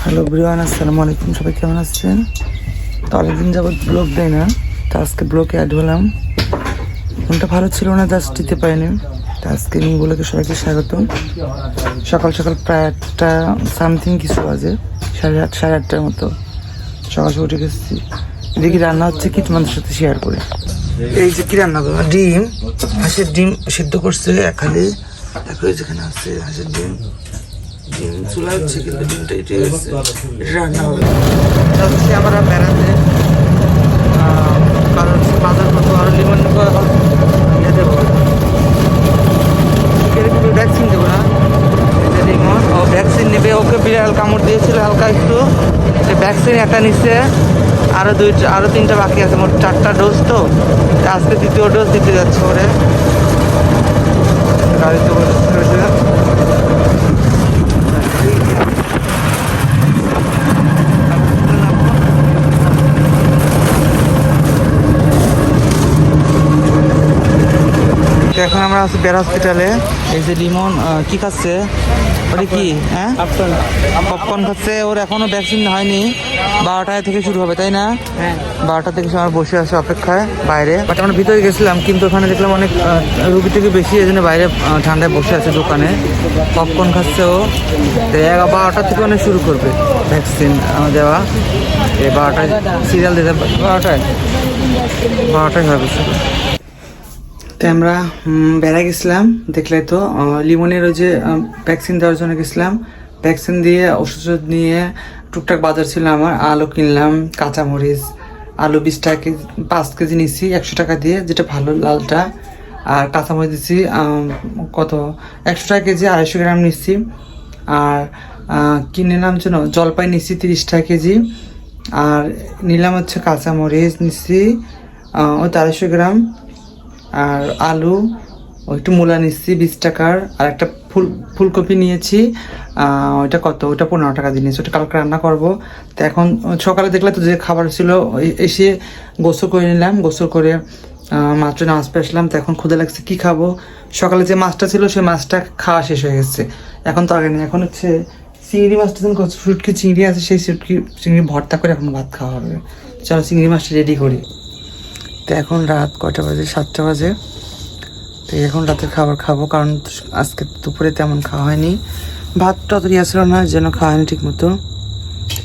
Hello Brian, আসসালামু আলাইকুম। সবাই কেমন আছেন? তো অনেকদিন যাবৎ ব্লগ দেয় না, তো আজকে ব্লগে অ্যাড হলাম। মনটা ভালো ছিল না, জাস্ট দিতে পারিনি। তো আজকে নিয়ে বলে সবাইকে স্বাগতম। সকাল সকাল প্রায় 8টা সামথিং কিছু বাজে, 8:30 মতো সকাল সকাল উঠে গেছি। দেখি রান্না হচ্ছে কি তোমাদের সাথে শেয়ার করি। এই যে কি রান্না করবো, ডিম, হাঁসের ডিম সিদ্ধ করছে খালি। দেখো যেখানে আছে হাঁসের ডিম, ডিম চুলা হচ্ছে কিন্তু ডিমটা এটা গেছে, এটা রান্না হবে। যাচ্ছি আমরা বেড়াতে, কারণ বাজার করবো, আরো লিমন নেবো। এখন ইয়ে দেবো, ভ্যাকসিন দেবো না, লিমন ও ভ্যাকসিন নেবে। ওকে বিড়াল কামড় দিয়েছিল হালকা একটু, ভ্যাকসিন একটা নিচ্ছে, আরো 3টা বাকি আছে, মোট 4টা ডোজ। তো আজকে 2য় ডোজ দিতে যাচ্ছে ওরে, গাড়িতে বসে। এখন আমরা আছি বের হসপিটালে। এই যে লিমন কি খাচ্ছে, ওটা কি? হ্যাঁ, পপকর্ন খাচ্ছে। ওর এখনো ভ্যাকসিন হয়নি, 12টা থেকে শুরু হবে, তাই না? হ্যাঁ, 12টা থেকে আমরা বসে আছি অপেক্ষায় বাইরে। বাট আমরা ভিতরে গেছিলাম, কিন্তু ওখানে দেখলাম অনেক রুগী টুগী বেশি, এই জন্য বাইরে ঠান্ডায় বসে আছে দোকানে, পপকর্ন খাচ্ছে ও। 12টা থেকে অনেক শুরু করবে ভ্যাকসিন দেওয়া। 12টায় সিরিয়াল দিতে, 12টায় হবে শুরু। তো আমরা বেড়া গেছিলাম, দেখলে তো লিমনের ওই যে ভ্যাকসিন দেওয়ার জন্য গেছিলাম। ভ্যাকসিন দিয়ে ওষুধ নিয়ে টুকটাক বাজার ছিল আমার, আলু কিনলাম, কাঁচামরিচ, আলু 20 টাকা কেজি, 5 কেজি নিচ্ছি 100 টাকা দিয়ে, যেটা ভালো লালটা। আর কাঁচামরিচ দিচ্ছি কত, 100 টাকা কেজি, 250 গ্রাম নিচ্ছি। আর কি নিলাম যেন, জলপাই নিচ্ছি 30 টাকা কেজি। আর নিলাম হচ্ছে কাঁচামরিচ নিচ্ছি ওই 250 গ্রাম। আর আলু, একটু মূলা নিচ্ছি 20 টাকার। আর একটা ফুলকপি নিয়েছি, ওইটা কত, ওইটা 15 টাকা দিয়ে নিয়েছি, ওটা কালকে রান্না করবো। তো এখন সকালে দেখলে তো যে খাবার ছিল, এসে গোসল করে নিলাম, গোসল করে মাত্র নামাজ পড়ে আসলাম। তো এখন ক্ষুদা লাগছে, কি খাবো। সকালে যে মাছটা ছিল সেই মাছটা খাওয়া শেষ হয়ে গেছে, এখন তরকারি নেই। এখন হচ্ছে চিংড়ি মাছটা, শুটকি চিংড়ি আছে, সেই চিংড়ি ভর্তা করে এখন ভাত খাওয়া হবে। চলো চিংড়ি মাছটা রেডি করি। তো এখন রাত কয়টা বাজে, 7টা বাজে। তো এখন রাতের খাবার খাবো, কারণ আজকে দুপুরে তেমন খাওয়া হয়নি, ভাত টত ছিল না, যেন খাওয়া হয়নি ঠিক মতো।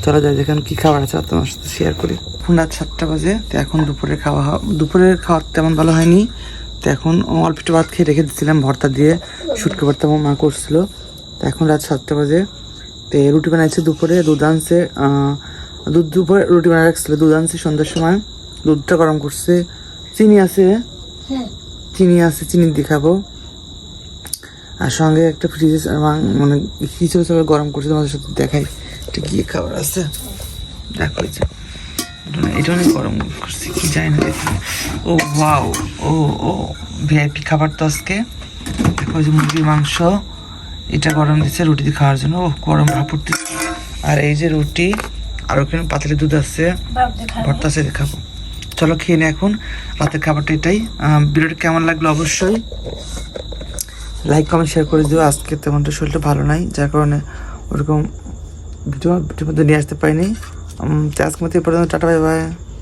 চলো যাই, দেখেন কি খাবার আছে তোমার সাথে শেয়ার করি। এখন রাত 7টা বাজে। তো এখন দুপুরের খাওয়া তেমন ভালো হয়নি। তো এখন অল্প একটু ভাত খেয়ে রেখে দিচ্ছিলাম ভর্তা দিয়ে, শুটকি ভর্তা আমার মা করছিল। তো এখন রাত 7টা বাজে। তো রুটি বানাইছে দুপুরে, দুধ আনছে, দুপুরে রুটি বানাই রাখছিল, দুধ আনছে সন্ধ্যার সময়, দুধটা গরম করছে, চিনি আছে, চিনি দিয়ে খাবো। আর সঙ্গে একটা ফ্রিজে মানে খিচুড়ি সবাই গরম করছে, তোমাদের সাথে দেখাই এটা কি খাবার আছে। দেখো এটা অনেক গরম করছে, কি জানি না, দেখি। ও ওয়াও, ও ভিআইপি খাবার তো আজকে। দেখো যে মুরগির মাংস, এটা গরম দিচ্ছে রুটি দিয়ে খাওয়ার জন্য। ও গরম ভাব উঠতেছে। আর এই যে রুটি, আর ওখানে পাতলা দুধ আছে, ভর্তা আছে, খাবো। চলো খেয়ে নে এখন, রাতের খাবারটা এটাই। ভিডিওটা কেমন লাগলো অবশ্যই লাইক কমেন্ট শেয়ার করে দিও। আজকে তেমনটা শরীরটা ভালো নাই, যার কারণে ওরকম ভিডিও মধ্যে নিয়ে আসতে পারিনি। আজকের মতো এই পর্যন্ত, টাটা, বাই বাই।